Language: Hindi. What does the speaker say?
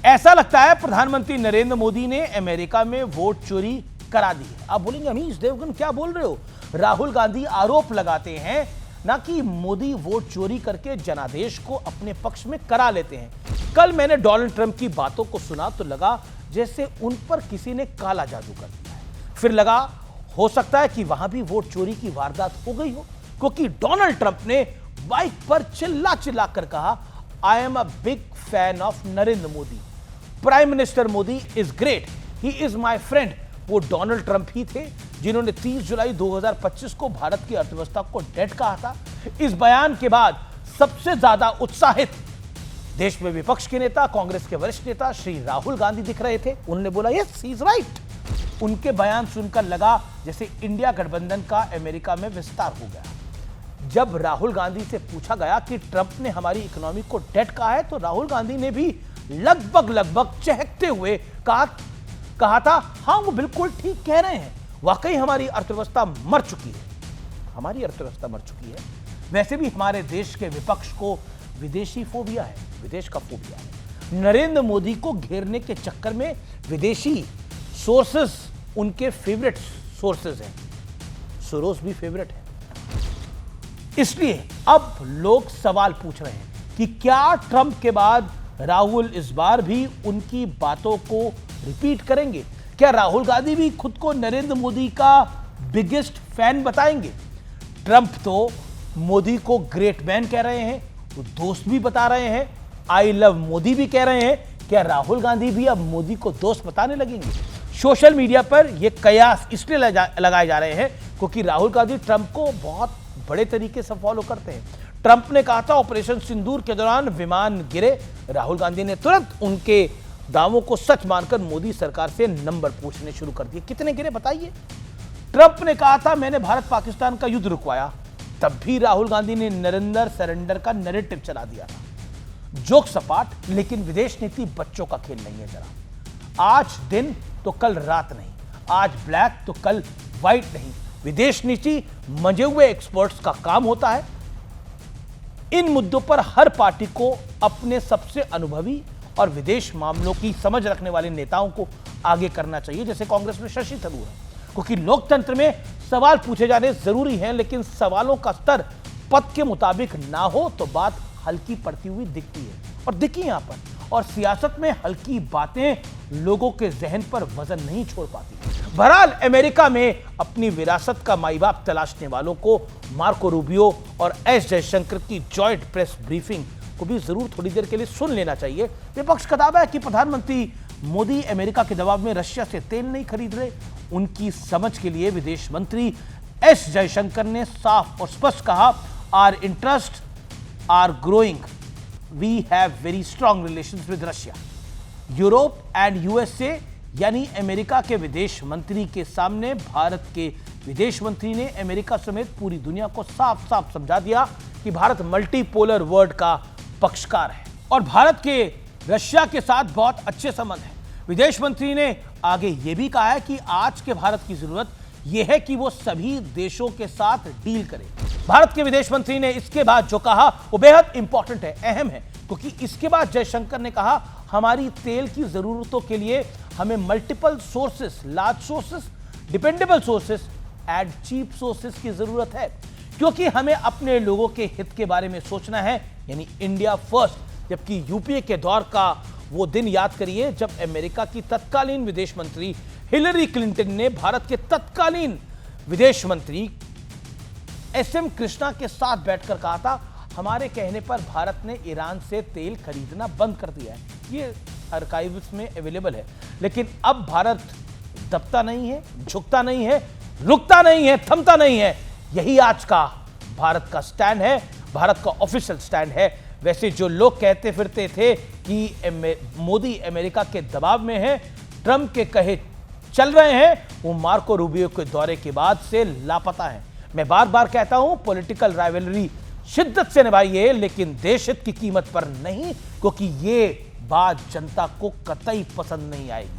ऐसा लगता है प्रधानमंत्री नरेंद्र मोदी ने अमेरिका में वोट चोरी करा दी है। आप बोलेंगे अमीश देवगन क्या बोल रहे हो? राहुल गांधी आरोप लगाते हैं ना कि मोदी वोट चोरी करके जनादेश को अपने पक्ष में करा लेते हैं। कल मैंने डोनाल्ड ट्रंप की बातों को सुना तो लगा जैसे उन पर किसी ने काला जादू कर दिया है। फिर लगा हो सकता है कि वहां भी वोट चोरी की वारदात हो गई हो, क्योंकि डोनाल्ड ट्रंप ने बाइक पर चिल्ला चिल्ला कर कहा, I am a big fan of Narendra Modi, prime minister Modi is great, he is my friend. वो डोनाल्ड ट्रंप ही थे जिन्होंने 30 जुलाई 2025 को भारत की अर्थव्यवस्था को डेड कहा था। इस बयान के बाद सबसे ज्यादा उत्साहित देश में विपक्ष के नेता, कांग्रेस के वरिष्ठ नेता श्री राहुल गांधी दिख रहे थे। उन्होंने बोला यस ही इज राइट। उनके बयान सुनकर लगा जैसे इंडिया गठबंधन का अमेरिका में विस्तार हो गया। जब राहुल गांधी से पूछा गया कि ट्रंप ने हमारी इकोनॉमी को डेड कहा है, तो राहुल गांधी ने भी लगभग चहकते हुए कहा था हां वो बिल्कुल ठीक कह रहे हैं, वाकई हमारी अर्थव्यवस्था मर चुकी है, हमारी अर्थव्यवस्था मर चुकी है। वैसे भी हमारे देश के विपक्ष को विदेशी फोबिया है, विदेश का फोबिया है। नरेंद्र मोदी को घेरने के चक्कर में विदेशी सोर्सेस उनके फेवरेट सोर्सेस हैं। सोरोस भी फेवरेट है। इसलिए अब लोग सवाल पूछ रहे हैं कि क्या ट्रंप के बाद राहुल इस बार भी उनकी बातों को रिपीट करेंगे? क्या राहुल गांधी भी खुद को नरेंद्र मोदी का बिगेस्ट फैन बताएंगे? ट्रंप तो मोदी को ग्रेट मैन कह रहे हैं, वो दोस्त भी बता रहे हैं, आई लव मोदी भी कह रहे हैं। क्या राहुल गांधी भी अब मोदी को दोस्त बताने लगेंगे? सोशल मीडिया पर यह कयास इसलिए लगाए जा रहे हैं क्योंकि राहुल गांधी ट्रंप को बहुत बड़े तरीके से फॉलो करते हैं। ट्रंप ने कहा था ऑपरेशन सिंदूर के दौरान विमान गिरे, राहुल गांधी ने तुरंत उनके दावों को सच मानकर मोदी सरकार से नंबर पूछने शुरू कर दिए। कितने गिरे बताइए? ट्रंप ने कहा था मैंने भारत पाकिस्तान का युद्ध रुकवाया, तब भी राहुल गांधी ने नरेंद्र सरेंडर का नैरेटिव चला दिया था। जोक सपाट, लेकिन विदेश नीति बच्चों का खेल नहीं है जरा। आज दिन तो कल रात नहीं, आज ब्लैक तो कल व्हाइट नहीं। विदेश नीति मंजे हुए एक्सपर्ट्स का काम होता है। इन मुद्दों पर हर पार्टी को अपने सबसे अनुभवी और विदेश मामलों की समझ रखने वाले नेताओं को आगे करना चाहिए, जैसे कांग्रेस में शशि थरूर है। क्योंकि लोकतंत्र में सवाल पूछे जाने जरूरी हैं, लेकिन सवालों का स्तर पद के मुताबिक ना हो तो बात हल्की पड़ती हुई दिखती है, और दिखी यहां पर। और सियासत में हल्की बातें लोगों के जहन पर वजन नहीं छोड़ पाती। बहरहाल अमेरिका में अपनी विरासत का माई बाप तलाशने वालों को मार्को रूबियो और एस जयशंकर की जॉइंट प्रेस ब्रीफिंग को भी जरूर थोड़ी देर के लिए सुन लेना चाहिए। विपक्ष का दावा है कि प्रधानमंत्री मोदी अमेरिका के दबाव में रशिया से तेल नहीं खरीद रहे। उनकी समझ के लिए विदेश मंत्री एस जयशंकर ने साफ और स्पष्ट कहा, are interest are growing, we have very strong relations with Russia. Europe and USA यानी अमेरिका के विदेश मंत्री के सामने भारत के विदेश मंत्री ने अमेरिका समेत पूरी दुनिया को साफ साफ समझा दिया कि भारत मल्टीपोलर वर्ल्ड का पक्षकार है और भारत के रशिया के साथ बहुत अच्छे संबंध हैं। विदेश मंत्री ने आगे यह भी कहा है कि आज के भारत की जरूरत यह है कि वो सभी देशों के साथ डील करे। भारत के विदेश मंत्री ने इसके बाद जो कहा वो बेहद इंपॉर्टेंट है, अहम है, क्योंकि इसके बाद जयशंकर ने कहा हमारी तेल की जरूरतों के लिए हमें multiple sources, large sources, dependable sources and cheap sources की जरूरत है, क्योंकि हमें अपने लोगों के हित के बारे में सोचना है, यानी इंडिया फर्स्ट। जबकि यूपीए के दौर का वो दिन याद करिए जब अमेरिका की तत्कालीन विदेश मंत्री हिलरी क्लिंटन ने भारत के तत्कालीन विदेश मंत्री एसएम कृष्णा के साथ बैठकर कहा था हमारे कहने पर भारत ने ईरान से तेल खरीदना बंद कर दिया है। ये आर्काइव्स में अवेलेबल है। लेकिन अब भारत दबता नहीं है, झुकता नहीं है, रुकता नहीं है, थमता नहीं है। यही आज का भारत का स्टैंड है, भारत का ऑफिशियल स्टैंड है। वैसे जो लोग कहते फिरते थे कि मोदी अमेरिका के दबाव में है, ट्रंप के कहे चल रहे हैं, वो मार्को रूबियो के दौरे के बाद से लापता है। मैं बार बार कहता हूं पॉलिटिकल राइवलरी शिद्दत से निभाइए, लेकिन देश हित की कीमत पर नहीं, क्योंकि ये बात जनता को कतई पसंद नहीं आएगी।